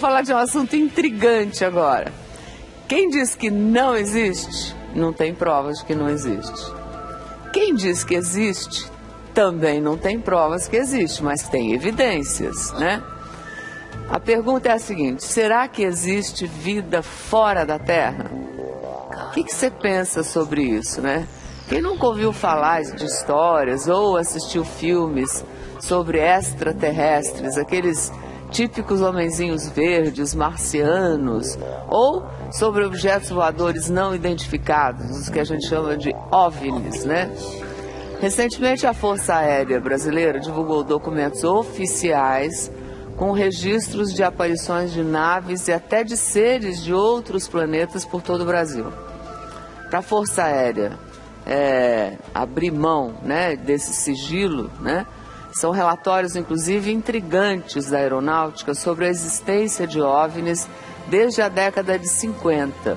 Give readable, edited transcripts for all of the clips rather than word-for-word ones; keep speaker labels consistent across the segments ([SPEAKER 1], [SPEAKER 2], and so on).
[SPEAKER 1] falar de um assunto intrigante agora. Quem diz que não existe, não tem provas de que não existe. Quem diz que existe, também não tem provas que existe, mas tem evidências, né? A pergunta é a seguinte: será que existe vida fora da Terra? O que você pensa sobre isso, né? Quem nunca ouviu falar de histórias ou assistiu filmes sobre extraterrestres, aqueles típicos homenzinhos verdes, marcianos, ou sobre objetos voadores não identificados, os que a gente chama de OVNIs, né? Recentemente, a Força Aérea Brasileira divulgou documentos oficiais com registros de aparições de naves e até de seres de outros planetas por todo o Brasil. Para a Força Aérea abrir mão, né, desse sigilo, né, são relatórios, inclusive, intrigantes da aeronáutica sobre a existência de OVNIs desde a década de 50.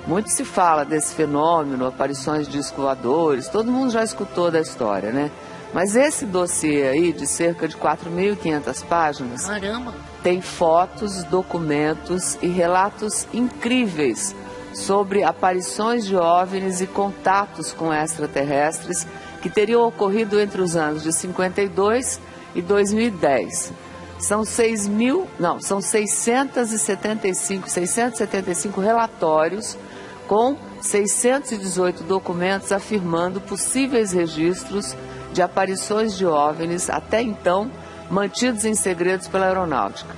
[SPEAKER 1] Muito se fala desse fenômeno, aparições de discos voadores, todo mundo já escutou da história, né? Mas esse dossiê aí, de cerca de 4.500 páginas,
[SPEAKER 2] caramba,
[SPEAKER 1] tem fotos, documentos e relatos incríveis sobre aparições de OVNIs e contatos com extraterrestres que teriam ocorrido entre os anos de 52 e 2010. São 675 relatórios com 618 documentos afirmando possíveis registros de aparições de OVNIs até então mantidos em segredos pela aeronáutica.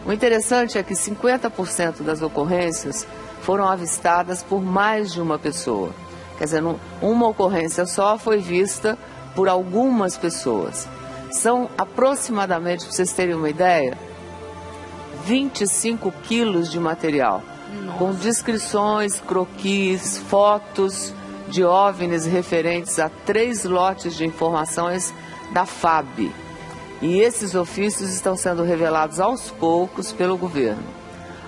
[SPEAKER 1] O interessante é que 50% das ocorrências foram avistadas por mais de uma pessoa. Quer dizer, uma ocorrência só foi vista por algumas pessoas. São aproximadamente, para vocês terem uma ideia, 25 quilos de material. Nossa. Com descrições, croquis, fotos de OVNIs referentes a 3 lotes de informações da FAB. E esses ofícios estão sendo revelados aos poucos pelo governo.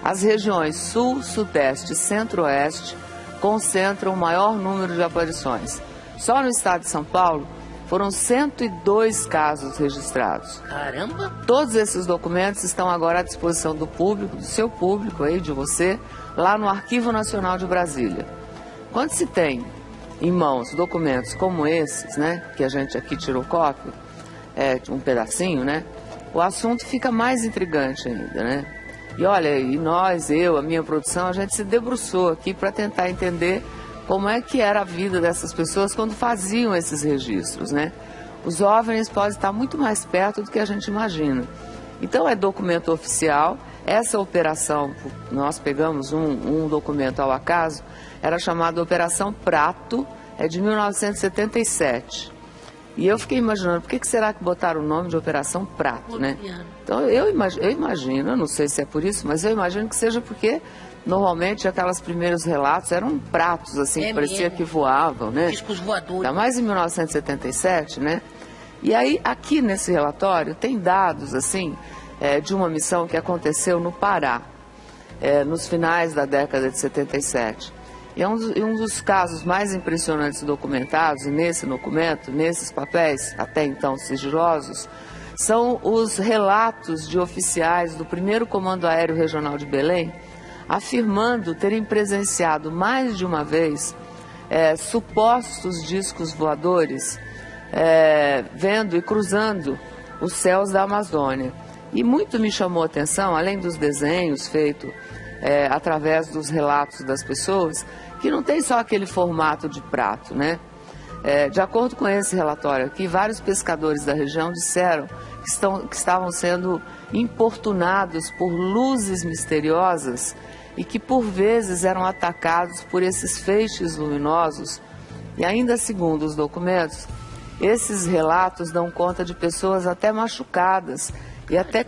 [SPEAKER 1] As regiões Sul, Sudeste e Centro-Oeste concentram o maior número de aparições. Só no estado de São Paulo foram 102 casos registrados.
[SPEAKER 2] Caramba!
[SPEAKER 1] Todos esses documentos estão agora à disposição do público, do seu público aí, de você, lá no Arquivo Nacional de Brasília. Quando se tem em mãos documentos como esses, né, que a gente aqui tirou cópia, um pedacinho, né, o assunto fica mais intrigante ainda, né? E olha, a minha produção, a gente se debruçou aqui para tentar entender como é que era a vida dessas pessoas quando faziam esses registros, né? Os OVNIs podem estar muito mais perto do que a gente imagina. Então é documento oficial. Essa operação, nós pegamos um documento ao acaso, era chamada Operação Prato, é de 1977. E eu fiquei imaginando, por que será que botaram o nome de Operação Prato, né? Então eu imagino, não sei se é por isso, mas eu imagino que seja porque normalmente aqueles primeiros relatos eram pratos, assim, que parecia que voavam, né?
[SPEAKER 2] Discos voadores.
[SPEAKER 1] Ainda mais em 1977, né? E aí, aqui nesse relatório, tem dados, assim, de uma missão que aconteceu no Pará, nos finais da década de 77. E um dos casos mais impressionantes documentados nesse documento, nesses papéis, até então sigilosos, são os relatos de oficiais do 1º Comando Aéreo Regional de Belém, afirmando terem presenciado mais de uma vez supostos discos voadores vendo e cruzando os céus da Amazônia. E muito me chamou a atenção, além dos desenhos feitos através dos relatos das pessoas, que não tem só aquele formato de prato, né? De acordo com esse relatório aqui, vários pescadores da região disseram que estavam sendo importunados por luzes misteriosas e que por vezes eram atacados por esses feixes luminosos. E ainda segundo os documentos, esses relatos dão conta de pessoas até machucadas e até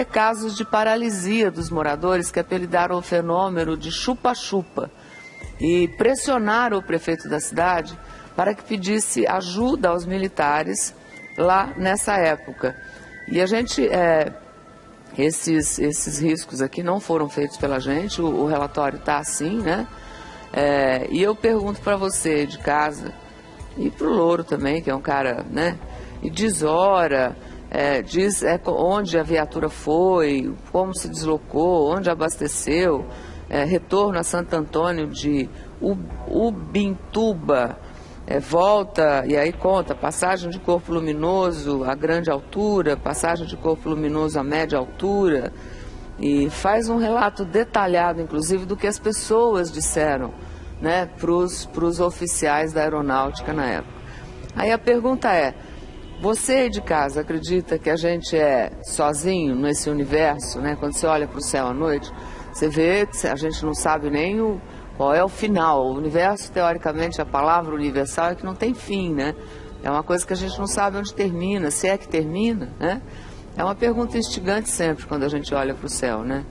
[SPEAKER 1] casos de paralisia dos moradores, que apelidaram o fenômeno de chupa-chupa, e pressionaram o prefeito da cidade para que pedisse ajuda aos militares lá nessa época. E a gente, esses riscos aqui não foram feitos pela gente, o relatório está assim, né? E eu pergunto para você de casa, e para o Louro também, que é um cara, né? E Desora, diz onde a viatura foi, como se deslocou, onde abasteceu, retorno a Santo Antônio de Ubintuba, volta, e aí conta, passagem de corpo luminoso a grande altura, passagem de corpo luminoso a média altura, e faz um relato detalhado, inclusive, do que as pessoas disseram, né, para os oficiais da aeronáutica na época. Aí a pergunta é, você aí de casa acredita que a gente é sozinho nesse universo, né? Quando você olha para o céu à noite, você vê que a gente não sabe nem qual é o final. O universo, teoricamente, a palavra universal é que não tem fim, né? É uma coisa que a gente não sabe onde termina, se é que termina, né? É uma pergunta instigante sempre quando a gente olha para o céu, né?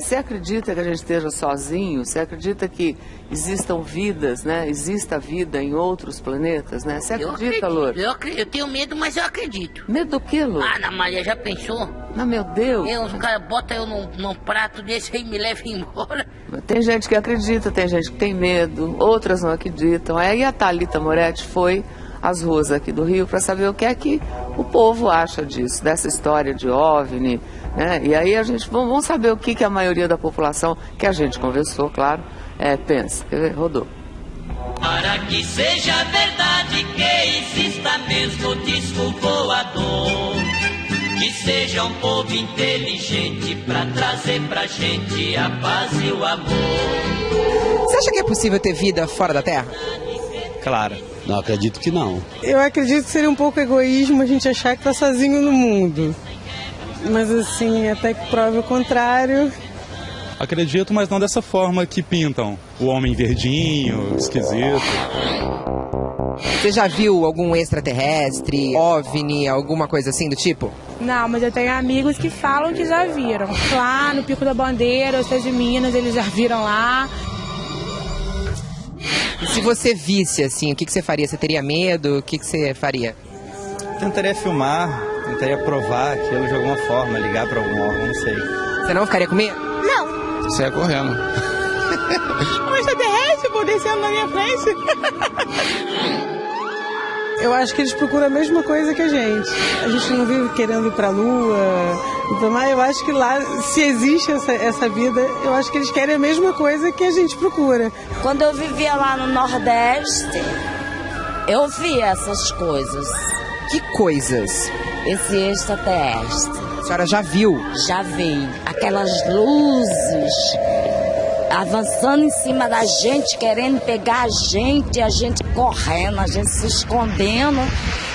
[SPEAKER 1] Você acredita que a gente esteja sozinho? Você acredita que existam vidas, né? Exista vida em outros planetas, né? Você acredita, Loura?
[SPEAKER 2] Eu tenho medo, mas eu acredito.
[SPEAKER 1] Medo do quê, Loura?
[SPEAKER 2] Ah, Ana Maria, já pensou?
[SPEAKER 1] Não, meu Deus.
[SPEAKER 2] Os caras botam eu num prato desse aí e me levam embora.
[SPEAKER 1] Tem gente que acredita, tem gente que tem medo, outras não acreditam. Aí a Thalita Moretti foi às ruas aqui do Rio para saber o que é que o povo acha disso, dessa história de OVNI, né? E aí a gente, vamos saber o que a maioria da população, que a gente conversou, claro, pensa. Quer ver? Rodou.
[SPEAKER 3] Para que seja verdade que exista mesmo disco voador, que seja um povo inteligente para trazer pra gente a paz e o amor.
[SPEAKER 4] Você acha que é possível ter vida fora da Terra?
[SPEAKER 5] Claro. Não, acredito que não.
[SPEAKER 6] Eu acredito que seria um pouco egoísmo a gente achar que está sozinho no mundo. Mas assim, até que prove o contrário.
[SPEAKER 5] Acredito, mas não dessa forma que pintam. O homem verdinho, esquisito.
[SPEAKER 4] Você já viu algum extraterrestre, OVNI, alguma coisa assim do tipo?
[SPEAKER 7] Não, mas eu tenho amigos que falam que já viram. Lá no Pico da Bandeira, eu sou de Minas, eles já viram lá.
[SPEAKER 4] E se você visse, assim, o que você faria? Você teria medo? O que você faria?
[SPEAKER 8] Tentaria filmar, tentaria provar aquilo de alguma forma, ligar para algum órgão, não sei.
[SPEAKER 4] Você não ficaria com medo?
[SPEAKER 7] Não.
[SPEAKER 5] Você ia correndo.
[SPEAKER 7] Um extraterrestre, pô, descendo na minha frente.
[SPEAKER 6] Eu acho que eles procuram a mesma coisa que a gente. A gente não vive querendo ir pra Lua. Então, mas eu acho que lá, se existe essa vida, eu acho que eles querem a mesma coisa que a gente procura.
[SPEAKER 9] Quando eu vivia lá no Nordeste, eu via essas coisas.
[SPEAKER 4] Que coisas?
[SPEAKER 9] Esse extraterrestre.
[SPEAKER 4] A senhora já viu?
[SPEAKER 9] Já vi. Aquelas luzes avançando em cima da gente, querendo pegar a gente correndo, a gente se escondendo,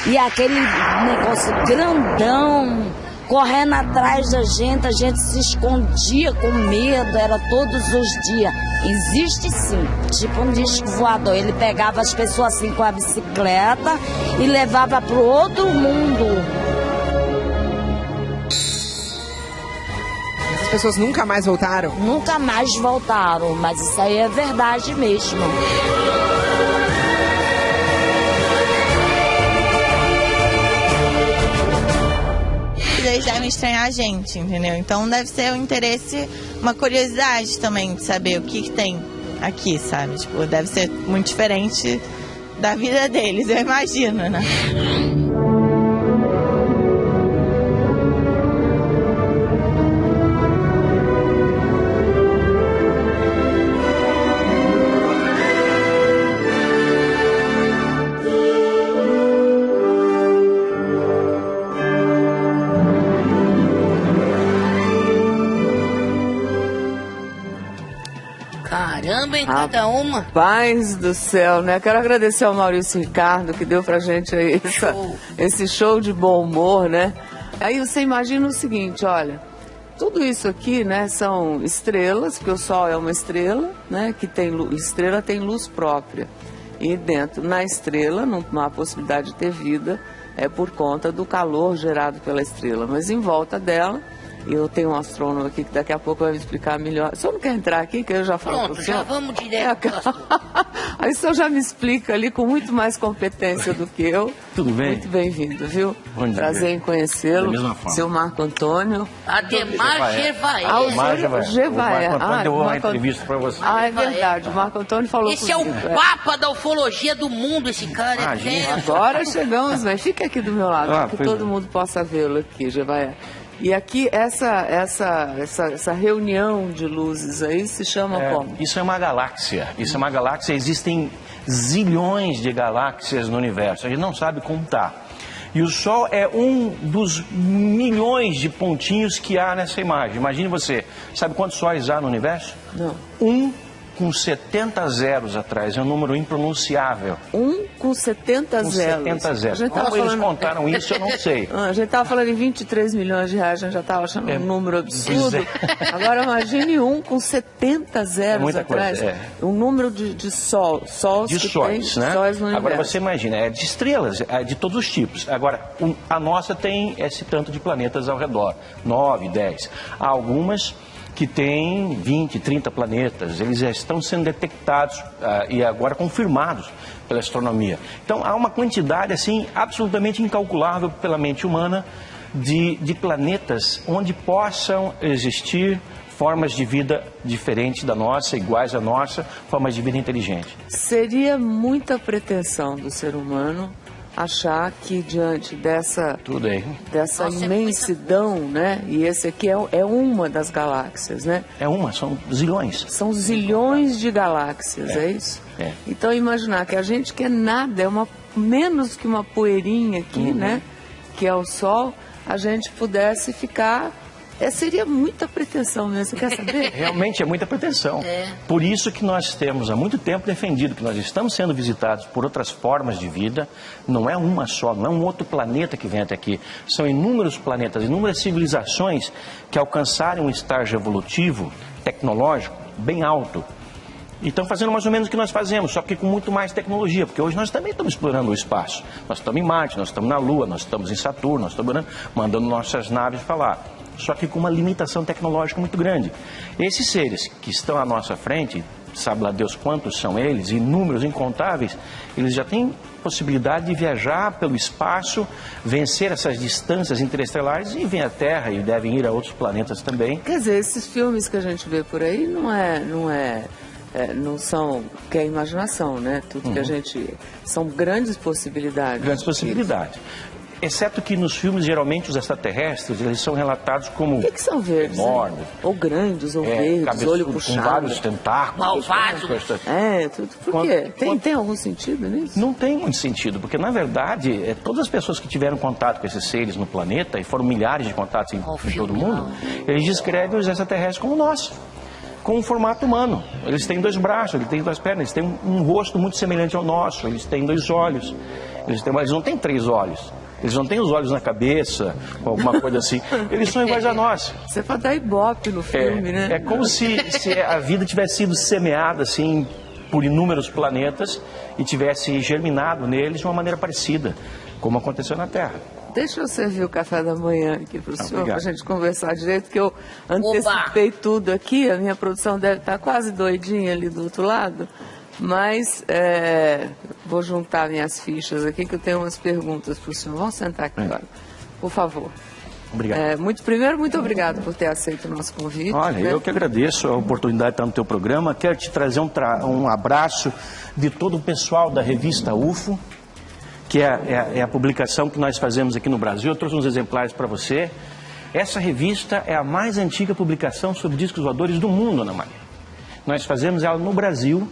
[SPEAKER 9] e aquele negócio grandão correndo atrás da gente se escondia com medo, era todos os dias. Existe sim, tipo um disco voador, ele pegava as pessoas assim com a bicicleta e levava para o outro mundo.
[SPEAKER 4] As pessoas nunca mais voltaram?
[SPEAKER 9] Nunca mais voltaram, mas isso aí é verdade mesmo.
[SPEAKER 10] Eles devem estranhar a gente, entendeu? Então deve ser um interesse, uma curiosidade também de saber o que tem aqui, sabe? Tipo, deve ser muito diferente da vida deles, eu imagino, né?
[SPEAKER 2] Caramba, em cada uma.
[SPEAKER 1] Paz do céu, né? Quero agradecer ao Maurício Ricardo que deu pra gente aí esse show de bom humor, né? Aí você imagina o seguinte, olha, tudo isso aqui, né, são estrelas, porque o Sol é uma estrela, né, que tem estrela tem luz própria. E dentro, na estrela, não há possibilidade de ter vida, por conta do calor gerado pela estrela. Mas em volta dela Eu tenho um astrônomo aqui que daqui a pouco vai me explicar melhor. O senhor não quer entrar aqui, que eu já falo
[SPEAKER 2] Pronto,
[SPEAKER 1] pro senhor?
[SPEAKER 2] já vamos direto.
[SPEAKER 1] Aí o senhor já me explica ali com muito mais competência do que eu.
[SPEAKER 11] Tudo bem?
[SPEAKER 1] Muito bem-vindo, viu?
[SPEAKER 11] Bom dia.
[SPEAKER 1] Prazer em conhecê-lo.
[SPEAKER 11] Da mesma forma.
[SPEAKER 1] Seu Marco Antônio.
[SPEAKER 2] Ademar Gervaé.
[SPEAKER 1] O
[SPEAKER 11] Marco
[SPEAKER 1] Gervaé.
[SPEAKER 11] Antônio deu uma entrevista para você.
[SPEAKER 1] É verdade. O Marco Antônio falou
[SPEAKER 2] Esse é o papa da ufologia do mundo, esse cara.
[SPEAKER 1] Agora chegamos, mas fica aqui do meu lado, para que todo mundo possa vê-lo aqui, Gervaé. E aqui, essa reunião de luzes aí se chama como?
[SPEAKER 11] Isso é uma galáxia. Isso é uma galáxia. Existem zilhões de galáxias no universo. A gente não sabe contar. E o Sol é um dos milhões de pontinhos que há nessa imagem. Imagine você, sabe quantos sóis há no universo?
[SPEAKER 1] Não.
[SPEAKER 11] 1 com 70 zeros atrás, é um número impronunciável.
[SPEAKER 1] 1 com 70 zeros.
[SPEAKER 11] 70 zeros. Como eles contaram isso, eu não sei.
[SPEAKER 1] A gente estava falando em 23 milhões de reais, a gente já estava achando um número absurdo. Agora imagine 1 com 70 zeros atrás. Um número de sóis, né? Sóis no universo.
[SPEAKER 11] Agora você imagina, é de estrelas, é de todos os tipos. Agora, a nossa tem esse tanto de planetas ao redor, 9, 10. Há algumas que tem 20, 30 planetas, eles já estão sendo detectados e agora confirmados pela astronomia. Então há uma quantidade assim absolutamente incalculável pela mente humana de planetas onde possam existir formas de vida diferentes da nossa, iguais à nossa, formas de vida inteligente.
[SPEAKER 1] Seria muita pretensão do ser humano achar que diante dessa imensidão, né? E esse aqui é uma das galáxias, né?
[SPEAKER 11] São zilhões.
[SPEAKER 1] São zilhões de galáxias, é isso? Então imaginar que a gente que é nada, menos que uma poeirinha aqui, né? Que é o Sol, a gente pudesse ficar... seria muita pretensão mesmo, você quer saber?
[SPEAKER 11] Realmente é muita pretensão. Por isso que nós temos há muito tempo defendido que nós estamos sendo visitados por outras formas de vida. Não é uma só, não é um outro planeta que vem até aqui. São inúmeros planetas, inúmeras civilizações que alcançaram um estágio evolutivo, tecnológico, bem alto. E estão fazendo mais ou menos o que nós fazemos, só que com muito mais tecnologia, porque hoje nós também estamos explorando o espaço. Nós estamos em Marte, nós estamos na Lua, nós estamos em Saturno, nós estamos mandando nossas naves para lá. Só que com uma limitação tecnológica muito grande. Esses seres que estão à nossa frente, sabe lá Deus quantos são eles, inúmeros, incontáveis, eles já têm possibilidade de viajar pelo espaço, vencer essas distâncias interestelares e vir à Terra e devem ir a outros planetas também.
[SPEAKER 1] Quer dizer, esses filmes que a gente vê por aí não são que é imaginação, né? Tudo que a gente... São grandes possibilidades.
[SPEAKER 11] Grandes possibilidades. Exceto que nos filmes, geralmente, os extraterrestres, eles são relatados como...
[SPEAKER 1] O que são verdes?
[SPEAKER 11] Enormes.
[SPEAKER 1] Né? Ou grandes, ou verdes, olho puxado.
[SPEAKER 11] Com vários tentáculos.
[SPEAKER 2] Malvados.
[SPEAKER 1] Tudo. Por quê? Tem algum sentido nisso?
[SPEAKER 11] Não tem muito sentido, porque, na verdade, todas as pessoas que tiveram contato com esses seres no planeta, e foram milhares de contatos em todo o mundo, eles descrevem os extraterrestres como nós, com um formato humano. Eles têm 2 braços, eles têm 2 pernas, eles têm um rosto muito semelhante ao nosso, eles têm 2 olhos, eles não têm 3 olhos. Eles não têm os olhos na cabeça, ou alguma coisa assim. Eles são iguais a nós.
[SPEAKER 1] Você pode dar ibope no filme, né?
[SPEAKER 11] É como se a vida tivesse sido semeada, assim, por inúmeros planetas e tivesse germinado neles de uma maneira parecida, como aconteceu na Terra.
[SPEAKER 1] Deixa eu servir o café da manhã aqui para o senhor, para a gente conversar direito, que eu antecipei tudo aqui. A minha produção deve estar quase doidinha ali do outro lado. Mas vou juntar minhas fichas aqui, que eu tenho umas perguntas para o senhor. Vamos sentar aqui agora, por favor.
[SPEAKER 11] Obrigado.
[SPEAKER 1] Primeiro, muito obrigado por ter aceito o nosso convite.
[SPEAKER 11] Olha, eu que agradeço a oportunidade de estar no teu programa. Quero te trazer um abraço de todo o pessoal da revista UFO, que é a publicação que nós fazemos aqui no Brasil. Eu trouxe uns exemplares para você. Essa revista é a mais antiga publicação sobre discos voadores do mundo, Ana Maria. Nós fazemos ela no Brasil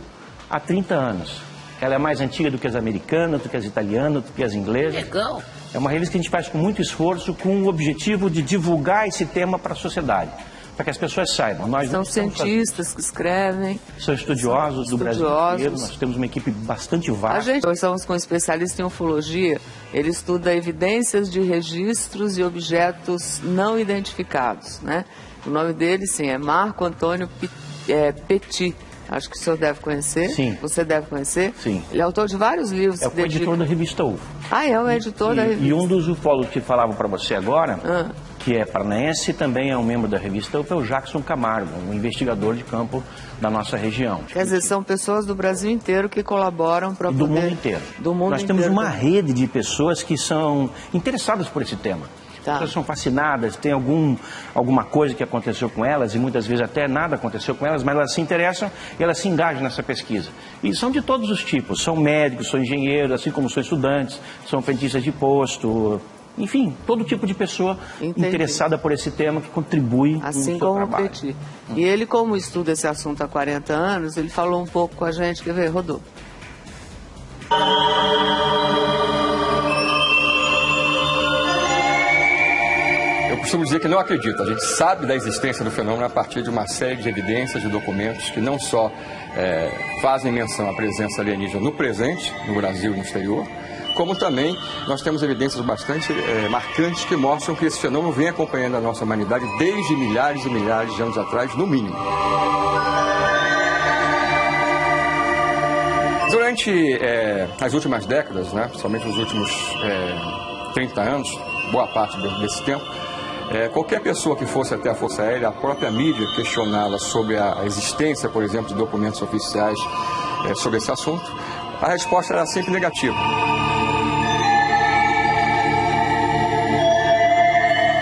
[SPEAKER 11] há 30 anos. Ela é mais antiga do que as americanas, do que as italianas, do que as inglesas.
[SPEAKER 2] Legal.
[SPEAKER 11] É uma revista que a gente faz com muito esforço, com o objetivo de divulgar esse tema para a sociedade, para que as pessoas saibam.
[SPEAKER 1] São cientistas que escrevem.
[SPEAKER 11] São estudiosos do Brasil inteiro. Nós temos uma equipe bastante vasta.
[SPEAKER 1] Nós estamos com um especialista em ufologia. Ele estuda evidências de registros e objetos não identificados, né? O nome dele, sim, é Marco Antônio Petit. Acho que o senhor deve conhecer.
[SPEAKER 11] Sim.
[SPEAKER 1] Você deve conhecer.
[SPEAKER 11] Sim.
[SPEAKER 1] Ele é autor de vários livros.
[SPEAKER 11] É o editor da revista UFO.
[SPEAKER 1] É o editor da revista.
[SPEAKER 11] E um dos ufólogos que falavam para você agora, que é paranaense e também é um membro da revista UFO, é o Jackson Camargo, um investigador de campo da nossa região.
[SPEAKER 1] Quer dizer, são pessoas do Brasil inteiro que colaboram para poder...
[SPEAKER 11] Do mundo inteiro. Nós temos uma rede de pessoas que são interessadas por esse tema. Tá. Elas são fascinadas, tem alguma coisa que aconteceu com elas, e muitas vezes até nada aconteceu com elas, mas elas se interessam e elas se engajam nessa pesquisa. E são de todos os tipos, são médicos, são engenheiros, assim como são estudantes, são frentistas de posto, enfim, todo tipo de pessoa interessada por esse tema que contribui
[SPEAKER 1] assim
[SPEAKER 11] no seu
[SPEAKER 1] como
[SPEAKER 11] trabalho.
[SPEAKER 1] O Petit. E ele, como estuda esse assunto há 40 anos, ele falou um pouco com a gente. Quer ver, Rodolfo?
[SPEAKER 12] Eu costumo dizer que não acredito. A gente sabe da existência do fenômeno a partir de uma série de evidências, de documentos que não só fazem menção à presença alienígena no presente, no Brasil e no exterior, como também nós temos evidências bastante marcantes que mostram que esse fenômeno vem acompanhando a nossa humanidade desde milhares e milhares de anos atrás, no mínimo. Durante as últimas décadas, né, principalmente os últimos 30 anos, boa parte desse tempo, qualquer pessoa que fosse até a Força Aérea, a própria mídia questioná-la sobre a existência, por exemplo, de documentos oficiais sobre esse assunto, a resposta era sempre negativa.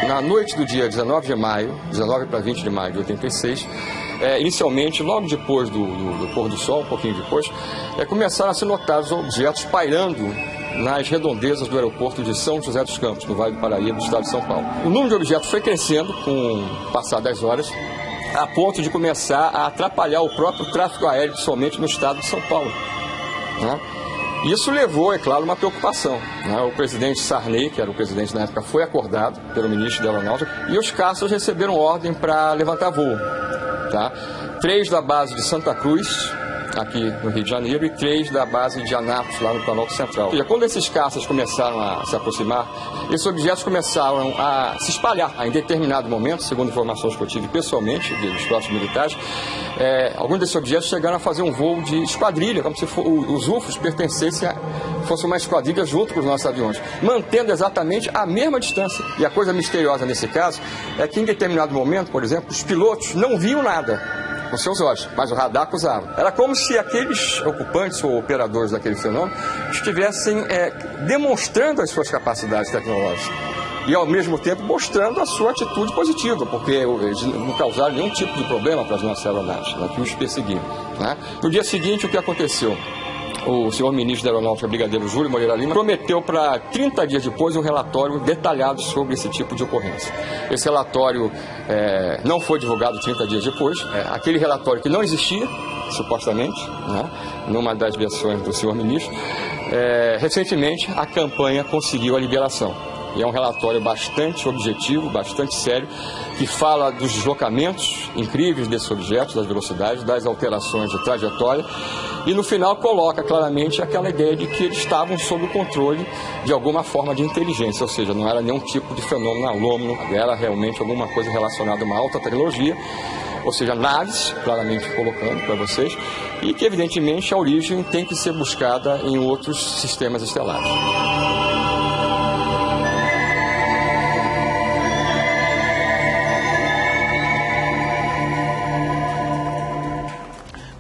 [SPEAKER 12] Na noite do dia 19 de maio, 19 para 20 de maio de 86, inicialmente, logo depois do pôr do sol, um pouquinho depois, começaram a ser notados objetos pairando nas redondezas do aeroporto de São José dos Campos, no Vale do Paraíba, do estado de São Paulo. O número de objetos foi crescendo com o passar das horas, a ponto de começar a atrapalhar o próprio tráfego aéreo somente no estado de São Paulo, né? Isso levou, é claro, uma preocupação, né? O presidente Sarney, que era o presidente na época, foi acordado pelo ministro da Aeronáutica e os caças receberam ordem para levantar voo, tá? 3 da base de Santa Cruz, aqui no Rio de Janeiro, e 3 da base de Anápolis, lá no Planalto Central. E quando esses caças começaram a se aproximar, esses objetos começaram a se espalhar. Em determinado momento, segundo informações que eu tive pessoalmente dos próprios militares, alguns desses objetos chegaram a fazer um voo de esquadrilha, como se os UFOs fossem uma esquadrilha junto com os nossos aviões, mantendo exatamente a mesma distância. E a coisa misteriosa nesse caso é que em determinado momento, por exemplo, os pilotos não viam nada com seus olhos, mas o radar acusava. Era como se aqueles ocupantes ou operadores daquele fenômeno estivessem demonstrando as suas capacidades tecnológicas e, ao mesmo tempo, mostrando a sua atitude positiva, porque eles não causaram nenhum tipo de problema para as nossas aeronaves, né, que os perseguiram, né? No dia seguinte, o que aconteceu? O senhor ministro da Aeronáutica, Brigadeiro Júlio Moreira Lima, prometeu para 30 dias depois um relatório detalhado sobre esse tipo de ocorrência. Esse relatório não foi divulgado 30 dias depois. Aquele relatório que não existia, supostamente, né, numa das versões do senhor ministro, recentemente a campanha conseguiu a liberação. E é um relatório bastante objetivo, bastante sério, que fala dos deslocamentos incríveis desses objetos, das velocidades, das alterações de trajetória, e no final coloca claramente aquela ideia de que eles estavam sob o controle de alguma forma de inteligência, ou seja, não era nenhum tipo de fenômeno anômalo, era realmente alguma coisa relacionada a uma alta tecnologia, ou seja, naves, claramente colocando para vocês, e que evidentemente a origem tem que ser buscada em outros sistemas estelares.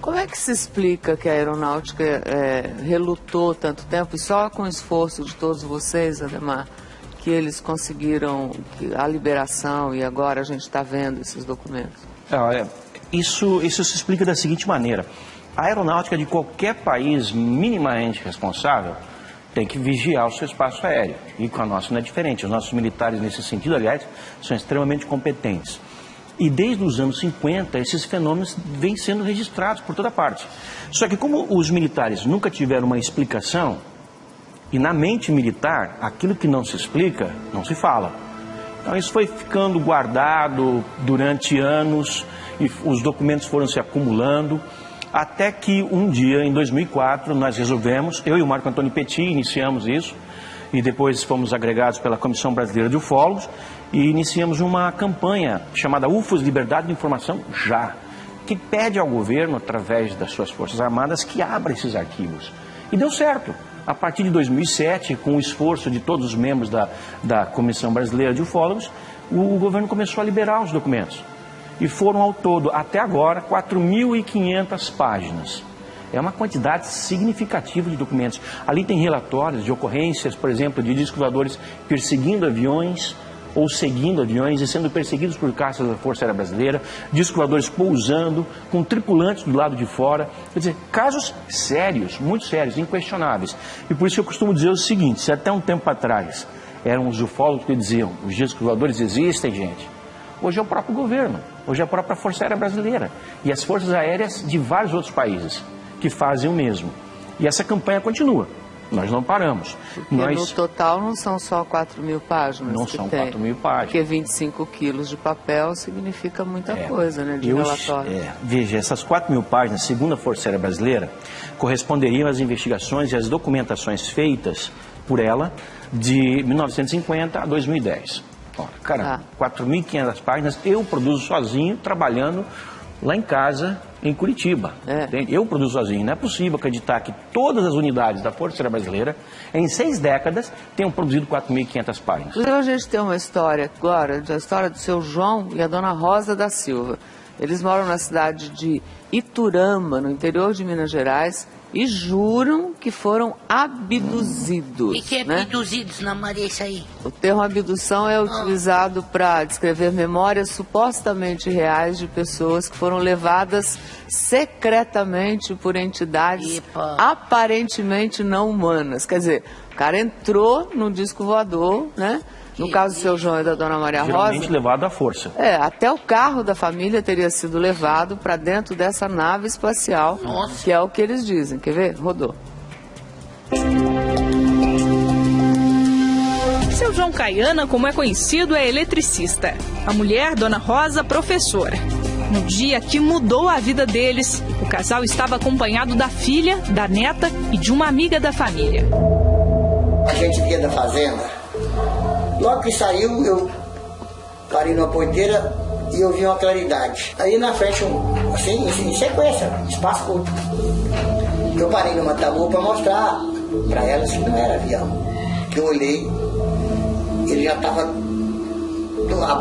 [SPEAKER 1] Como é que se explica que a aeronáutica relutou tanto tempo, e só com o esforço de todos vocês, Ademar, que eles conseguiram a liberação e agora a gente está vendo esses documentos?
[SPEAKER 11] Isso se explica da seguinte maneira. A aeronáutica de qualquer país minimamente responsável tem que vigiar o seu espaço aéreo. E com a nossa não é diferente. Os nossos militares, nesse sentido, aliás, são extremamente competentes. E desde os anos 50, esses fenômenos vêm sendo registrados por toda parte. Só que como os militares nunca tiveram uma explicação, e na mente militar, aquilo que não se explica, não se fala. Então isso foi ficando guardado durante anos, e os documentos foram se acumulando, até que um dia, em 2004, nós resolvemos, eu e o Marco Antônio Petit iniciamos isso, e depois fomos agregados pela Comissão Brasileira de Ufólogos, e iniciamos uma campanha chamada UFOs Liberdade de Informação Já, que pede ao governo, através das suas Forças Armadas, que abra esses arquivos. E deu certo. A partir de 2007, com o esforço de todos os membros da Comissão Brasileira de Ufólogos, o governo começou a liberar os documentos. E foram ao todo, até agora, 4.500 páginas. É uma quantidade significativa de documentos. Ali tem relatórios de ocorrências, por exemplo, de discos voadores perseguindo aviões ou seguindo aviões e sendo perseguidos por caças da Força Aérea Brasileira, discos voadores pousando, com tripulantes do lado de fora. Quer dizer, casos sérios, muito sérios, inquestionáveis. E por isso eu costumo dizer o seguinte, se até um tempo atrás eram os ufólogos que diziam, os discos voadores existem, gente, hoje é o próprio governo, hoje é a própria Força Aérea Brasileira e as forças aéreas de vários outros países que fazem o mesmo. E essa campanha continua. Nós não paramos.
[SPEAKER 1] Porque no total não são só 4.000 páginas.
[SPEAKER 11] Não são 4.000 páginas.
[SPEAKER 1] Porque 25 quilos de papel significa muita coisa, né, de relatório.
[SPEAKER 11] Veja, essas 4.000 páginas, segundo a Força Aérea Brasileira, corresponderiam às investigações e às documentações feitas por ela de 1950 a 2010. Ora, cara, 4.500 páginas eu produzo sozinho, trabalhando lá em casa, em Curitiba. Eu produzo sozinho. Não é possível acreditar que todas as unidades da Força Aérea Brasileira, em 6 décadas, tenham produzido 4.500 páginas.
[SPEAKER 1] A gente tem uma história agora, a história do seu João e a dona Rosa da Silva. Eles moram na cidade de Iturama, no interior de Minas Gerais, e juram que foram abduzidos.
[SPEAKER 2] O que é abduzidos, Ana Maria, isso aí?
[SPEAKER 1] O termo abdução é utilizado para descrever memórias supostamente reais de pessoas que foram levadas secretamente por entidades aparentemente não humanas. Quer dizer, o cara entrou num disco voador, né? No caso do seu João e da dona Maria Rosa...
[SPEAKER 11] Geralmente levado à força.
[SPEAKER 1] Até o carro da família teria sido levado para dentro dessa nave espacial, que é o que eles dizem. Quer ver? Rodou.
[SPEAKER 13] Seu João Caiana, como é conhecido, é eletricista. A mulher, dona Rosa, professora. No dia que mudou a vida deles, o casal estava acompanhado da filha, da neta e de uma amiga da família.
[SPEAKER 14] A gente vinha da fazenda. Logo que saiu, eu parei numa ponteira e eu vi uma claridade. Aí na frente, assim, em sequência, espaço curto. Eu parei numa tabu para mostrar para elas que não era avião. Eu olhei, ele já estava,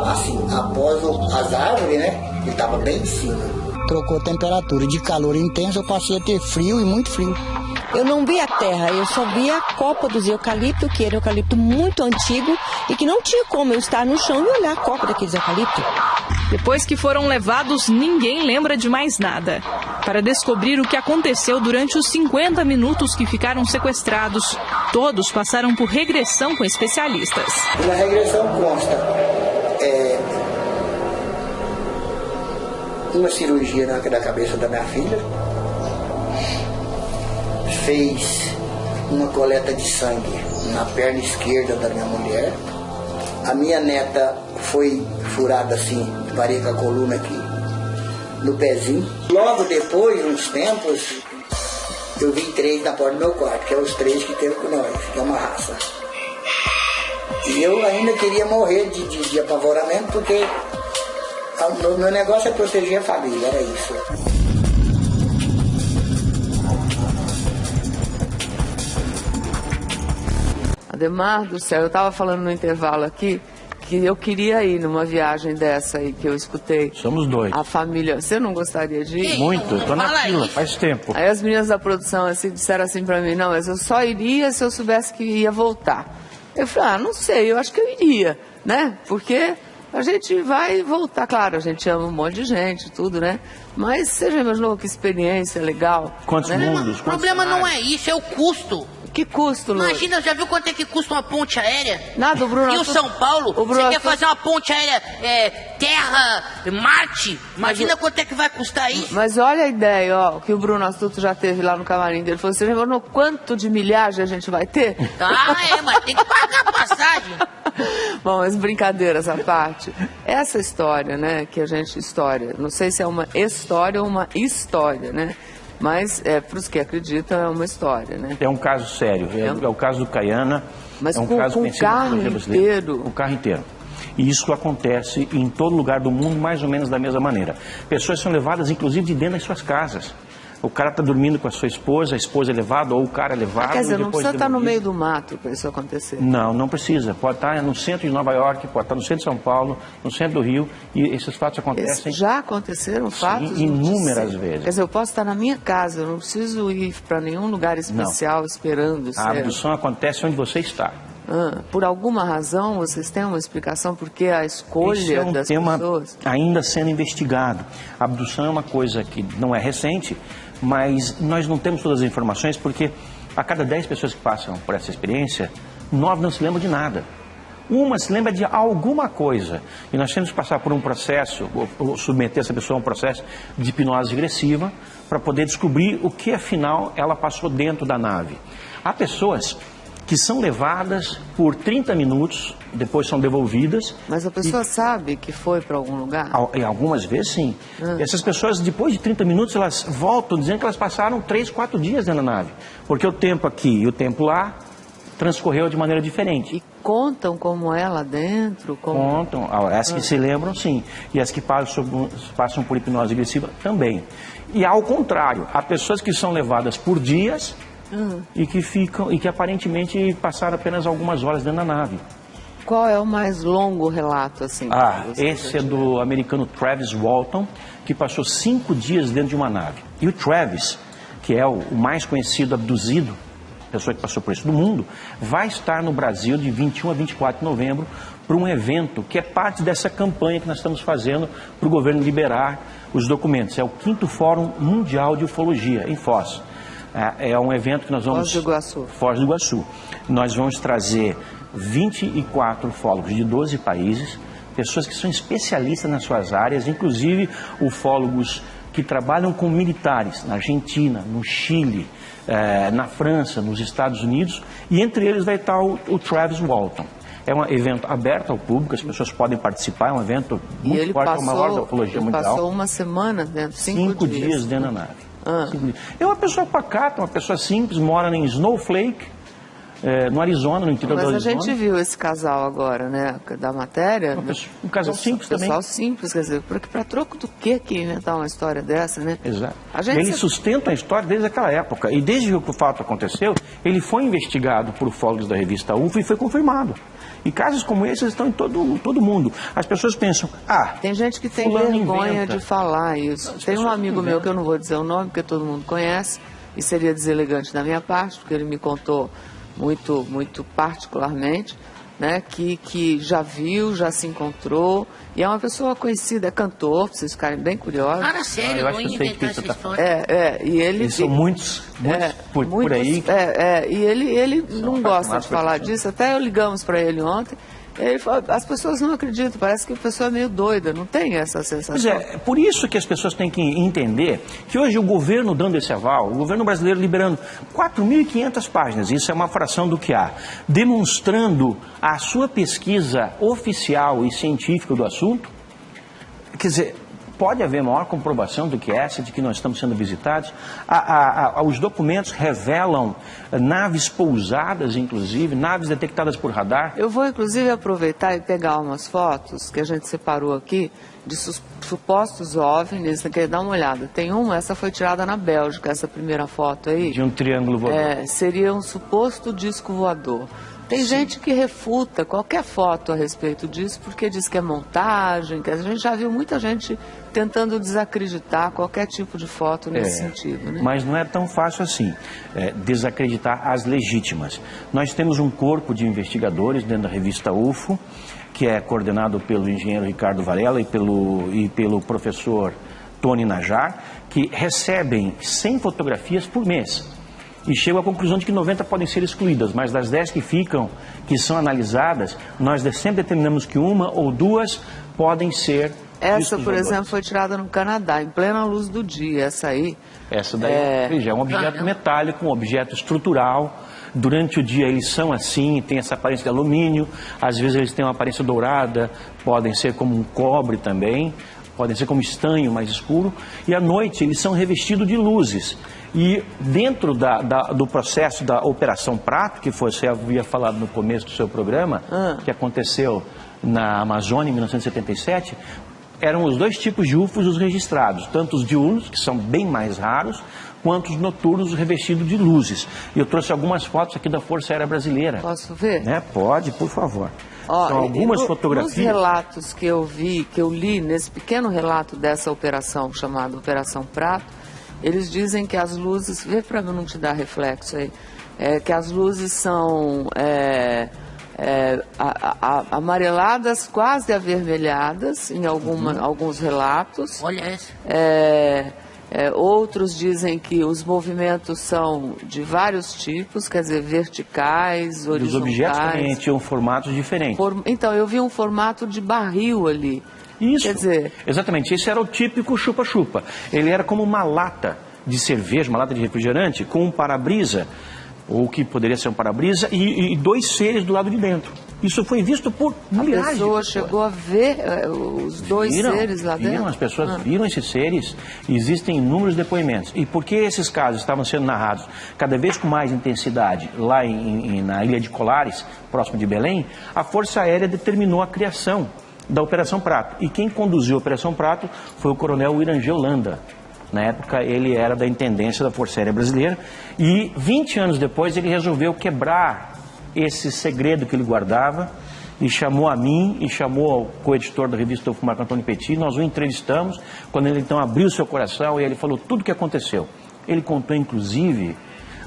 [SPEAKER 14] assim, após as árvores, né? Ele estava bem em cima. Trocou a temperatura de calor intenso, eu passei a ter frio e muito frio.
[SPEAKER 15] Eu não vi a terra, eu só vi a copa dos eucaliptos, que era um eucalipto muito antigo e que não tinha como eu estar no chão e olhar a copa daqueles eucaliptos.
[SPEAKER 13] Depois que foram levados, ninguém lembra de mais nada. Para descobrir o que aconteceu durante os 50 minutos que ficaram sequestrados, todos passaram por regressão com especialistas.
[SPEAKER 14] E na regressão consta uma cirurgia da cabeça da minha filha, fez uma coleta de sangue na perna esquerda da minha mulher. A minha neta foi furada assim, parei com a coluna aqui, no pezinho. Logo depois, uns tempos, eu vi 3 na porta do meu quarto, que é os 3 que tem com nós, que é uma raça. E eu ainda queria morrer de apavoramento, porque o meu negócio é proteger a família, era isso.
[SPEAKER 1] Ademar do céu, eu estava falando no intervalo aqui que eu queria ir numa viagem dessa aí que eu escutei.
[SPEAKER 11] Somos dois.
[SPEAKER 1] A família, você não gostaria de ir?
[SPEAKER 11] Muito, estou na fila, faz tempo.
[SPEAKER 1] Aí as meninas da produção assim, disseram assim para mim, não, mas eu só iria se eu soubesse que ia voltar. Eu falei, não sei, eu acho que eu iria, né? Porque a gente vai voltar, claro, a gente ama um monte de gente, tudo, né? Mas você já imaginou que experiência legal?
[SPEAKER 11] Quantos mundos?
[SPEAKER 2] O problema não é isso, é o custo.
[SPEAKER 1] Que custo, Lu?
[SPEAKER 2] Imagina, já viu quanto é que custa uma ponte aérea?
[SPEAKER 1] Nada, o Bruno...
[SPEAKER 2] E o São Paulo? Você quer fazer uma ponte aérea Terra, Marte? Imagina quanto é que vai custar isso.
[SPEAKER 1] Mas olha a ideia, ó, que o Bruno Astuto já teve lá no camarim dele. Ele falou, você já imaginou quanto de milhagem a gente vai ter?
[SPEAKER 2] Mas tem que pagar a passagem.
[SPEAKER 1] Bom, mas brincadeiras à parte. Essa história, né, que a gente... não sei se é uma história ou uma história, né? Mas, para os que acreditam, é uma história, né?
[SPEAKER 11] É um caso sério, é o caso do Caiana.
[SPEAKER 1] Mas
[SPEAKER 11] é um caso
[SPEAKER 1] com o carro inteiro?
[SPEAKER 11] O carro inteiro. E isso acontece em todo lugar do mundo, mais ou menos da mesma maneira. Pessoas são levadas, inclusive, de dentro das suas casas. o cara está dormindo com a sua esposa, a esposa é levada ou o cara é levado.
[SPEAKER 1] Quer dizer,
[SPEAKER 11] e
[SPEAKER 1] não
[SPEAKER 11] depois
[SPEAKER 1] precisa estar no
[SPEAKER 11] devolvido.
[SPEAKER 1] meio do mato para isso acontecer.
[SPEAKER 11] Não, não precisa. Pode estar no centro de Nova York, pode estar no centro de São Paulo, no centro do Rio, e esses fatos acontecem.
[SPEAKER 1] Já aconteceram fatos?
[SPEAKER 11] Sim, inúmeras vezes.
[SPEAKER 1] Quer dizer, eu posso estar na minha casa, eu não preciso ir para nenhum lugar especial esperando.
[SPEAKER 11] A abdução acontece onde você está.
[SPEAKER 1] Por alguma razão, vocês têm uma explicação por que a escolha
[SPEAKER 11] Esse é um
[SPEAKER 1] das
[SPEAKER 11] tema
[SPEAKER 1] pessoas?
[SPEAKER 11] ainda sendo investigado. A abdução é uma coisa que não é recente, mas nós não temos todas as informações porque a cada 10 pessoas que passam por essa experiência, 9 não se lembram de nada. Uma se lembra de alguma coisa. E nós temos que passar por um processo, ou submeter essa pessoa a um processo de hipnose regressiva para poder descobrir o que afinal ela passou dentro da nave. Há pessoas que são levadas por 30 minutos, depois são devolvidas.
[SPEAKER 1] Mas a pessoa sabe que foi para algum lugar?
[SPEAKER 11] E algumas vezes sim. Essas pessoas, depois de 30 minutos, elas voltam dizendo que elas passaram 3, 4 dias dentro da nave. Porque o tempo aqui e o tempo lá transcorreu de maneira diferente.
[SPEAKER 1] E contam como é lá dentro?
[SPEAKER 11] Contam. As que se lembram, sim. E as que passam por hipnose agressiva, também. E ao contrário, há pessoas que são levadas por dias e que aparentemente passaram apenas algumas horas dentro da nave.
[SPEAKER 1] Qual é o mais longo relato, assim?
[SPEAKER 11] Esse é do americano Travis Walton, que passou 5 dias dentro de uma nave. E o Travis, que é o mais conhecido abduzido, pessoa que passou por isso do mundo, vai estar no Brasil de 21 a 24 de novembro para um evento que é parte dessa campanha que nós estamos fazendo para o governo liberar os documentos. É o 5º Fórum Mundial de Ufologia, em Foz. É um evento que nós vamos...
[SPEAKER 1] Foz do Iguaçu.
[SPEAKER 11] Foz do Iguaçu. Nós vamos trazer 24 ufólogos de 12 países, pessoas que são especialistas nas suas áreas, inclusive ufólogos que trabalham com militares na Argentina, no Chile, na França, nos Estados Unidos, e entre eles vai estar o Travis Walton. É um evento aberto ao público, as pessoas podem participar, é um evento muito forte, é o maior da ufologia mundial.
[SPEAKER 1] Ele passou uma semana dentro,
[SPEAKER 11] 5 dias dentro da nave. É uma pessoa pacata, uma pessoa simples, mora em Snowflake, no Arizona, no interior do Arizona.
[SPEAKER 1] Mas a gente viu esse casal agora, né, da matéria.
[SPEAKER 11] Um casal simples também.
[SPEAKER 1] Um pessoal simples, quer dizer, porque para troco do que inventar uma história dessa, né?
[SPEAKER 11] Exato. Eles sustentam a história desde aquela época. E desde que o fato aconteceu, ele foi investigado por ufólogos da revista UFO e foi confirmado. E casos como esses estão em todo mundo. As pessoas pensam,
[SPEAKER 1] tem gente que tem vergonha de falar isso. Tem um amigo meu, que eu não vou dizer o nome, porque todo mundo conhece, e seria deselegante da minha parte, porque ele me contou muito particularmente, né, que já viu, já se encontrou, e é uma pessoa conhecida, é cantor, pra vocês ficarem bem curiosos.
[SPEAKER 2] Cara, sério, eu vou inventar essa história.
[SPEAKER 1] E ele...
[SPEAKER 11] São muitos por aí.
[SPEAKER 1] E ele não gosta de falar disso, até ligamos para ele ontem, ele falou, as pessoas não acreditam, parece que a pessoa é meio doida, não tem essa sensação.
[SPEAKER 11] Pois é, por isso que as pessoas têm que entender que hoje o governo dando esse aval, o governo brasileiro liberando 4.500 páginas, isso é uma fração do que há, demonstrando a sua pesquisa oficial e científica do assunto, quer dizer, pode haver maior comprovação do que essa, de que nós estamos sendo visitados. Os documentos revelam naves pousadas, inclusive, naves detectadas por radar.
[SPEAKER 1] Eu vou, inclusive, aproveitar e pegar umas fotos que a gente separou aqui de supostos OVNIs, quer dar uma olhada. Tem essa foi tirada na Bélgica, essa primeira foto aí.
[SPEAKER 11] De um triângulo voador.
[SPEAKER 1] Seria um suposto disco voador. Tem gente que refuta qualquer foto a respeito disso, porque diz que é montagem, que a gente já viu muita gente tentando desacreditar qualquer tipo de foto nesse sentido. Né?
[SPEAKER 11] Mas não é tão fácil assim, desacreditar as legítimas. Nós temos um corpo de investigadores dentro da revista UFO, que é coordenado pelo engenheiro Ricardo Varela e pelo professor Tony Najar, que recebem 100 fotografias por mês. E chegam à conclusão de que 90 podem ser excluídas, mas das 10 que ficam, que são analisadas, nós sempre determinamos que 1 ou 2 podem ser...
[SPEAKER 1] Essa, por exemplo, foi tirada no Canadá, em plena luz do dia, essa aí.
[SPEAKER 11] Essa daí é um objeto metálico, um objeto estrutural. Durante o dia eles são assim, tem essa aparência de alumínio, às vezes eles têm uma aparência dourada, podem ser como um cobre também, podem ser como estanho mais escuro, e à noite eles são revestidos de luzes. E dentro do processo da Operação Prato, que você havia falado no começo do seu programa, que aconteceu na Amazônia em 1977, eram os 2 tipos de UFOs os registrados, tanto os diurnos, que são bem mais raros, quanto os noturnos revestidos de luzes. E eu trouxe algumas fotos aqui da Força Aérea Brasileira.
[SPEAKER 1] Posso ver?
[SPEAKER 11] Pode, por favor.
[SPEAKER 1] Ó,
[SPEAKER 11] São algumas fotografias.
[SPEAKER 1] Nos relatos que eu li nesse pequeno relato dessa operação chamada Operação Prato, eles dizem que as luzes, vê para não te dar reflexo aí, que as luzes são amareladas, quase avermelhadas em alguns relatos.
[SPEAKER 2] Olha esse.
[SPEAKER 1] Outros dizem que os movimentos são de vários tipos, quer dizer, verticais, horizontais.
[SPEAKER 11] Os objetos também tinham formatos diferentes.
[SPEAKER 1] Então, eu vi um formato de barril ali.
[SPEAKER 11] Isso,
[SPEAKER 1] quer dizer...
[SPEAKER 11] exatamente, esse era o típico chupa-chupa. Ele era como uma lata de cerveja, uma lata de refrigerante, com um para-brisa, ou que poderia ser um para-brisa, e 2 seres do lado de dentro. Isso foi visto por milhares de pessoas. A pessoa
[SPEAKER 1] chegou a ver os 2 seres lá dentro?
[SPEAKER 11] As pessoas viram esses seres, existem inúmeros depoimentos. E por que esses casos estavam sendo narrados cada vez com mais intensidade lá na Ilha de Colares, próximo de Belém? A Força Aérea determinou a criação da Operação Prato. E quem conduziu a Operação Prato foi o coronel Irangê Holanda. Na época, ele era da intendência da Força Aérea Brasileira. E 20 anos depois, ele resolveu quebrar esse segredo que ele guardava e chamou a mim e chamou o co-editor da revista UFO, Marco Antônio Petit. Nós o entrevistamos, quando ele então abriu seu coração e ele falou tudo o que aconteceu. Ele contou, inclusive,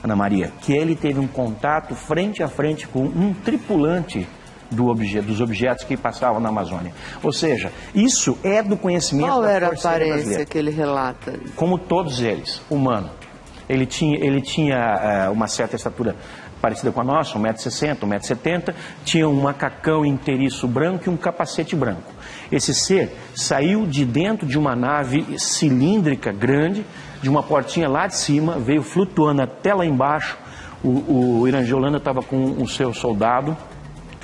[SPEAKER 11] Ana Maria, que ele teve um contato frente a frente com um tripulante dos objetos que passavam na Amazônia. Ou seja, isso é do conhecimento
[SPEAKER 1] Qual
[SPEAKER 11] da
[SPEAKER 1] era a
[SPEAKER 11] Força Aérea
[SPEAKER 1] aparência
[SPEAKER 11] Brasileira.
[SPEAKER 1] que ele relata?
[SPEAKER 11] Como todos eles, humano. Ele tinha uma certa estatura parecida com a nossa, 1,60 m, 1,70 m, tinha um macacão inteiriço branco e um capacete branco. Esse ser saiu de dentro de uma nave cilíndrica grande, de uma portinha lá de cima, veio flutuando até lá embaixo. O Irangê Holanda estava com o seu soldado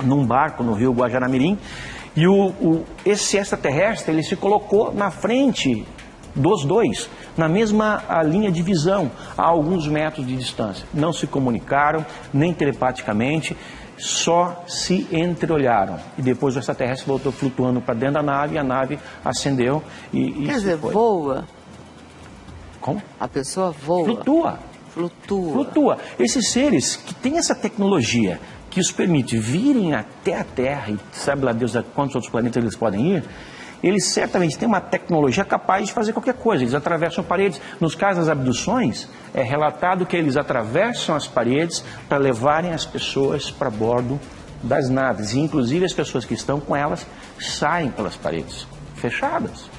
[SPEAKER 11] num barco no rio Guajará-Mirim, e esse extraterrestre, ele se colocou na frente dos 2, na mesma linha de visão, a alguns metros de distância. Não se comunicaram, nem telepaticamente, só se entreolharam. E depois o extraterrestre voltou flutuando para dentro da nave, e a nave acendeu e
[SPEAKER 1] quer dizer,
[SPEAKER 11] foi.
[SPEAKER 1] Voa?
[SPEAKER 11] Como?
[SPEAKER 1] A pessoa voa?
[SPEAKER 11] Flutua. Esses seres que têm essa tecnologia que os permite virem até a Terra, e sabe lá Deus a quantos outros planetas eles podem ir, eles certamente têm uma tecnologia capaz de fazer qualquer coisa. Eles atravessam paredes. Nos casos das abduções, é relatado que eles atravessam as paredes para levarem as pessoas para bordo das naves. E, inclusive, as pessoas que estão com elas saem pelas paredes fechadas.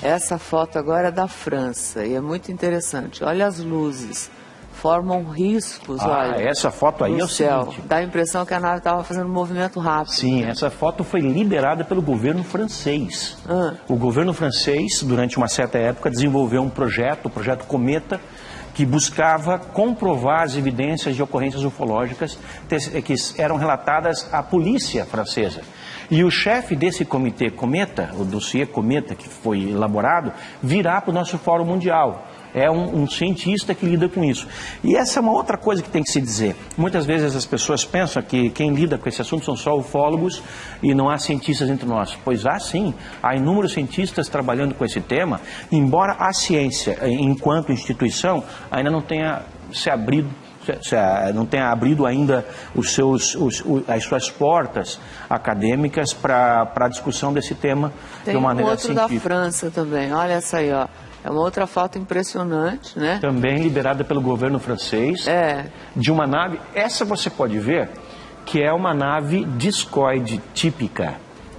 [SPEAKER 1] Essa foto agora é da França e é muito interessante. Olha as luzes. Formam riscos, olha.
[SPEAKER 11] Essa foto aí é o seguinte.
[SPEAKER 1] Dá a impressão que a nave estava fazendo um movimento rápido.
[SPEAKER 11] Sim, essa foto foi liderada pelo governo francês. O governo francês, durante uma certa época, desenvolveu um projeto, o projeto Cometa, que buscava comprovar as evidências de ocorrências ufológicas que eram relatadas à polícia francesa. E o chefe desse comitê Cometa, o dossiê Cometa que foi elaborado, virá para o nosso Fórum Mundial. É um cientista que lida com isso. E essa é uma outra coisa que tem que se dizer. Muitas vezes as pessoas pensam que quem lida com esse assunto são só ufólogos e não há cientistas entre nós. Pois há sim, há inúmeros cientistas trabalhando com esse tema, embora a ciência, enquanto instituição, ainda não tenha não tenha abrido ainda as suas portas acadêmicas para a discussão desse tema de uma maneira científica.
[SPEAKER 1] Tem outro da França também, olha essa aí, ó. É uma outra foto impressionante, né?
[SPEAKER 11] Também liberada pelo governo francês, de uma nave, essa você pode ver, que é uma nave discoide típica,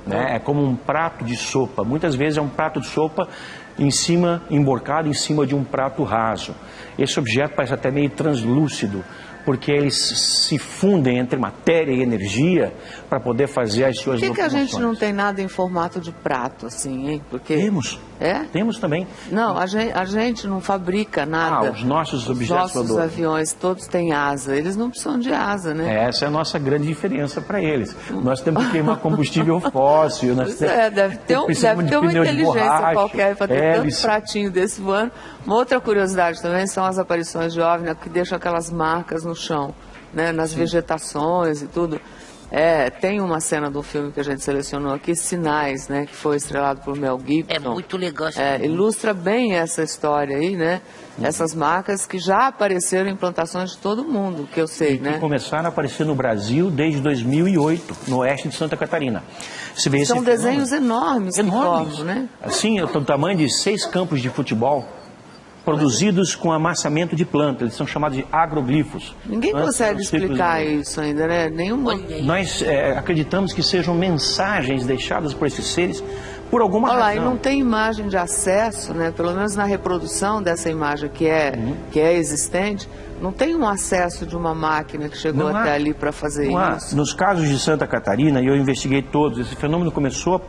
[SPEAKER 11] né? É como um prato de sopa, muitas vezes é um prato de sopa emborcado em cima de um prato raso. Esse objeto parece até meio translúcido, porque eles se fundem entre matéria e energia para poder fazer as suas
[SPEAKER 1] locomoções. Por que a gente não tem nada em formato de prato, assim, hein? Porque...
[SPEAKER 11] Temos. Temos também.
[SPEAKER 1] Não, a gente não fabrica nada.
[SPEAKER 11] Os nossos objetos
[SPEAKER 1] voadores. Os nossos aviões todos têm asa. Eles não precisam de asa, né?
[SPEAKER 11] Essa é a nossa grande diferença para eles. Nós temos que queimar combustível fóssil.
[SPEAKER 1] Deve ter uma inteligência qualquer para ter tanto pratinho desse voando. Uma outra curiosidade também são as aparições de OVNI que deixam aquelas marcas no chão, né? Nas vegetações e tudo. Tem uma cena do filme que a gente selecionou aqui, Sinais, né, que foi estrelado por Mel Gibson.
[SPEAKER 2] É muito legal.
[SPEAKER 1] Ilustra bem essa história aí, né? Essas marcas que já apareceram em plantações de todo mundo, que eu sei, né?
[SPEAKER 11] Que começaram a aparecer no Brasil desde 2008, no oeste de Santa Catarina. Você vê
[SPEAKER 1] São desenhos enormes que formam, né?
[SPEAKER 11] Assim, o tamanho de 6 campos de futebol, produzidos com amassamento de planta. Eles são chamados de agroglifos.
[SPEAKER 1] Ninguém consegue explicar isso ainda, né? Nenhuma.
[SPEAKER 11] Nós acreditamos que sejam mensagens deixadas por esses seres por alguma razão.
[SPEAKER 1] Olha lá, e não tem imagem de acesso, né? Pelo menos na reprodução dessa imagem que é existente, não tem um acesso de uma máquina que chegou até ali para fazer isso.
[SPEAKER 11] Nos casos de Santa Catarina, e eu investiguei todos, esse fenômeno começou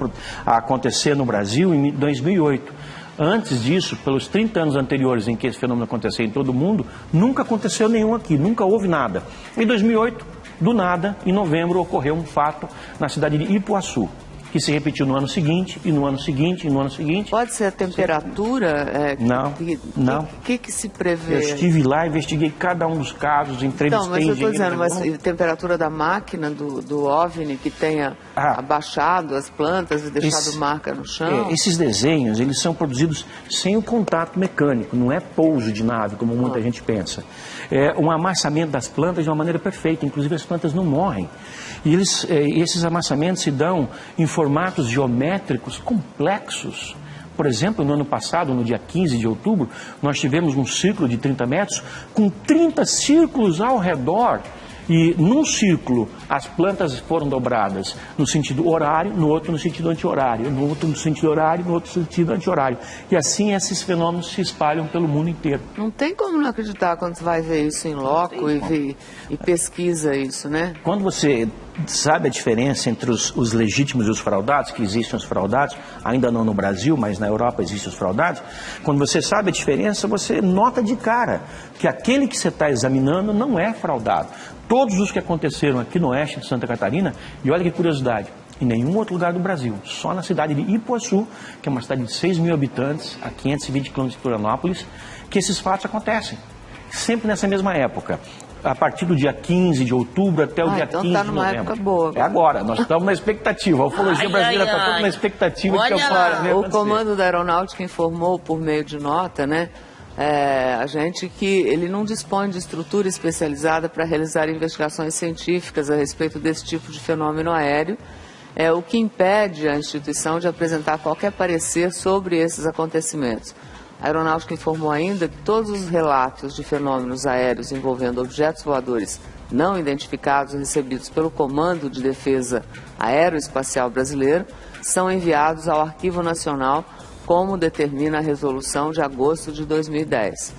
[SPEAKER 11] a acontecer no Brasil em 2008. Antes disso, pelos 30 anos anteriores em que esse fenômeno acontecia em todo o mundo, nunca aconteceu nenhum aqui, nunca houve nada. Em 2008, do nada, em novembro, ocorreu um fato na cidade de Ipuaçu, que se repetiu no ano seguinte, e no ano seguinte, e no ano seguinte.
[SPEAKER 1] Pode ser a temperatura?
[SPEAKER 11] Não, não.
[SPEAKER 1] O que se prevê?
[SPEAKER 11] Eu estive lá, investiguei cada um dos casos, entrevistei
[SPEAKER 1] mas eu estou dizendo, mas
[SPEAKER 11] engenheiros.
[SPEAKER 1] a temperatura da máquina do OVNI que tenha abaixado as plantas e deixado marca no chão?
[SPEAKER 11] Esses desenhos, eles são produzidos sem o contato mecânico, não é pouso de nave, como muita gente pensa. É um amassamento das plantas de uma maneira perfeita, inclusive as plantas não morrem. E esses amassamentos se dão em formatos geométricos complexos. Por exemplo, no ano passado, no dia 15 de outubro, nós tivemos um círculo de 30 metros com 30 círculos ao redor. E num círculo as plantas foram dobradas no sentido horário, no outro no sentido anti-horário, no outro no sentido horário, no outro sentido anti-horário. E assim esses fenômenos se espalham pelo mundo inteiro.
[SPEAKER 1] Não tem como não acreditar quando você vai ver isso em loco e pesquisa isso, né?
[SPEAKER 11] Quando você sabe a diferença entre os legítimos e os fraudados, que existem os fraudados, ainda não no Brasil, mas na Europa existem os fraudados, quando você sabe a diferença, você nota de cara que aquele que você está examinando não é fraudado. Todos os que aconteceram aqui no oeste de Santa Catarina, e olha que curiosidade, em nenhum outro lugar do Brasil, só na cidade de Ipuaçu, que é uma cidade de 6 mil habitantes, a 520 quilômetros de Florianópolis, que esses fatos acontecem, sempre nessa mesma época. A partir do dia 15 de outubro até o dia 15 de novembro.
[SPEAKER 1] Época boa.
[SPEAKER 11] É agora, nós estamos na expectativa. A ufologia brasileira está toda na expectativa de que
[SPEAKER 1] o Comando da Aeronáutica informou por meio de nota, né, a gente que ele não dispõe de estrutura especializada para realizar investigações científicas a respeito desse tipo de fenômeno aéreo, o que impede a instituição de apresentar qualquer parecer sobre esses acontecimentos. A Aeronáutica informou ainda que todos os relatos de fenômenos aéreos envolvendo objetos voadores não identificados recebidos pelo Comando de Defesa Aeroespacial Brasileiro são enviados ao Arquivo Nacional, como determina a resolução de agosto de 2010.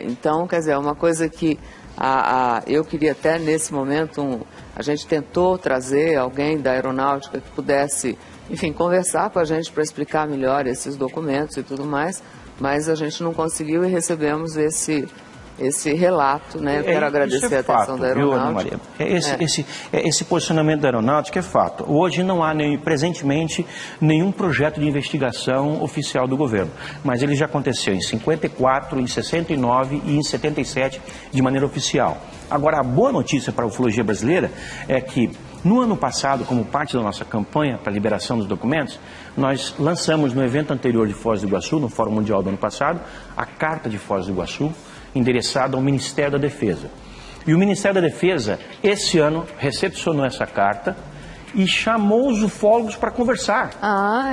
[SPEAKER 1] Então, quer dizer, é uma coisa que eu queria até nesse momento, a gente tentou trazer alguém da Aeronáutica que pudesse, enfim, conversar com a gente para explicar melhor esses documentos e tudo mais, mas a gente não conseguiu e recebemos esse relato, né? Eu quero agradecer a atenção da Aeronáutica.
[SPEAKER 11] Esse posicionamento da Aeronáutica é fato. Hoje não há presentemente nenhum projeto de investigação oficial do governo, mas ele já aconteceu em 54, em 69 e em 77 de maneira oficial. Agora, a boa notícia para a ufologia brasileira é que no ano passado, como parte da nossa campanha para a liberação dos documentos, nós lançamos no evento anterior de Foz do Iguaçu, no Fórum Mundial do ano passado, a Carta de Foz do Iguaçu, endereçada ao Ministério da Defesa. E o Ministério da Defesa, esse ano, recepcionou essa carta e chamou os ufólogos para conversar.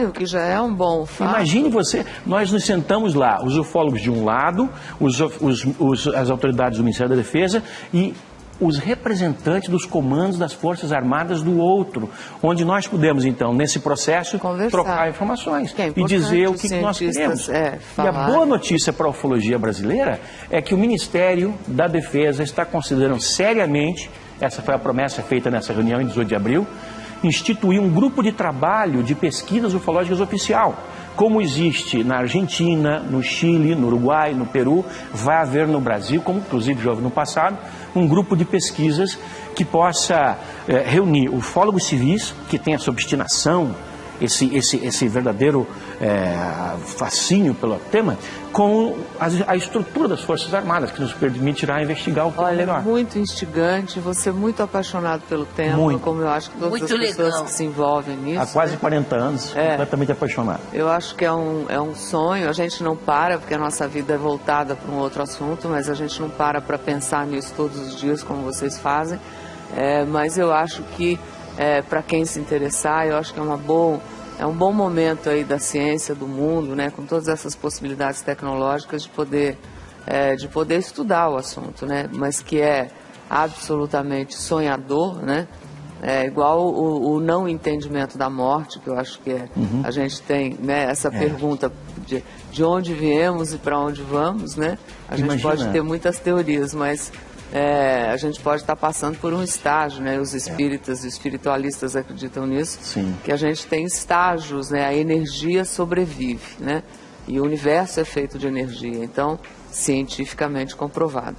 [SPEAKER 1] O que já é um bom fato.
[SPEAKER 11] Imagine você, nós nos sentamos lá, os ufólogos de um lado, as autoridades do Ministério da Defesa e os representantes dos comandos das Forças Armadas do outro, onde nós pudemos, então, nesse processo, trocar informações e dizer o que nós queremos. E a boa notícia para a ufologia brasileira é que o Ministério da Defesa está considerando seriamente, essa foi a promessa feita nessa reunião em 18 de abril, instituir um grupo de trabalho de pesquisas ufológicas oficial. Como existe na Argentina, no Chile, no Uruguai, no Peru, vai haver no Brasil, como inclusive já houve no passado, um grupo de pesquisas que possa reunir ufólogos civis, que tem essa obstinação, esse verdadeiro fascínio pelo tema, com a estrutura das Forças Armadas, que nos permitirá investigar o tema melhor.
[SPEAKER 1] Olha, muito instigante, você é muito apaixonado pelo tema, como eu acho que todas as pessoas que se envolvem nisso.
[SPEAKER 11] Há quase 40 anos, completamente apaixonado.
[SPEAKER 1] Eu acho que é um sonho, a gente não para, porque a nossa vida é voltada para um outro assunto, mas a gente não para pensar nisso todos os dias, como vocês fazem. Mas eu acho que, para quem se interessar, eu acho que é um bom momento aí da ciência, do mundo, né, com todas essas possibilidades tecnológicas de poder estudar o assunto, né, mas que é absolutamente sonhador, né, igual o não entendimento da morte, que eu acho que a gente tem, né, essa pergunta de onde viemos e para onde vamos, né, a gente pode ter muitas teorias, mas a gente pode estar passando por um estágio, né? Os espíritas e espiritualistas acreditam nisso, que a gente tem estágios, né? A energia sobrevive, né? E o universo é feito de energia, então, cientificamente comprovado.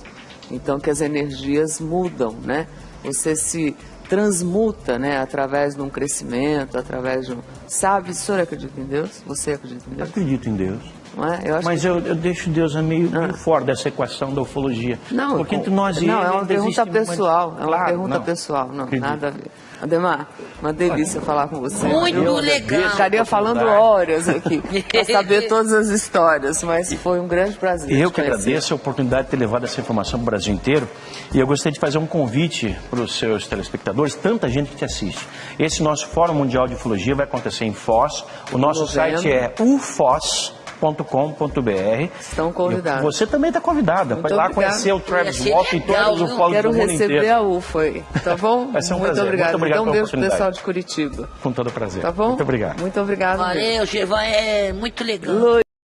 [SPEAKER 1] Então, que as energias mudam, né? Você se transmuta, né? Através de um crescimento, através de um... Sabe, o senhor acredita em Deus? Você acredita em Deus?
[SPEAKER 11] Acredito em Deus.
[SPEAKER 1] Mas
[SPEAKER 11] eu deixo Deus meio fora dessa equação da ufologia.
[SPEAKER 1] Não,
[SPEAKER 11] porque entre nós e
[SPEAKER 1] não, é uma pergunta pessoal.
[SPEAKER 11] Mas...
[SPEAKER 1] É uma pergunta pessoal, não, nada a ver. Ademar, uma delícia falar com você.
[SPEAKER 2] Muito legal.
[SPEAKER 1] Eu ficaria falando horas aqui, para saber todas as histórias, mas foi um grande prazer.
[SPEAKER 11] Eu que agradeço a oportunidade de ter levado essa informação para o Brasil inteiro. E eu gostaria de fazer um convite para os seus telespectadores, tanta gente que te assiste. Esse nosso Fórum Mundial de Ufologia vai acontecer em Foz. O nosso site é ufos.com.br.
[SPEAKER 1] Estão convidados.
[SPEAKER 11] Você também está convidada. Vai lá conhecer o Travis Walton e todos os ufólogos do mundo inteiro.
[SPEAKER 1] Quero receber a UFO aí, tá bom?
[SPEAKER 11] Vai ser um
[SPEAKER 1] muito
[SPEAKER 11] prazer.
[SPEAKER 1] obrigado.
[SPEAKER 11] Muito obrigado
[SPEAKER 1] então, um beijo pro
[SPEAKER 11] oportunidade.
[SPEAKER 1] pessoal de Curitiba.
[SPEAKER 11] Com todo prazer.
[SPEAKER 1] Tá bom?
[SPEAKER 11] Muito obrigado.
[SPEAKER 1] Muito obrigado.
[SPEAKER 2] Valeu, Givan, é muito legal.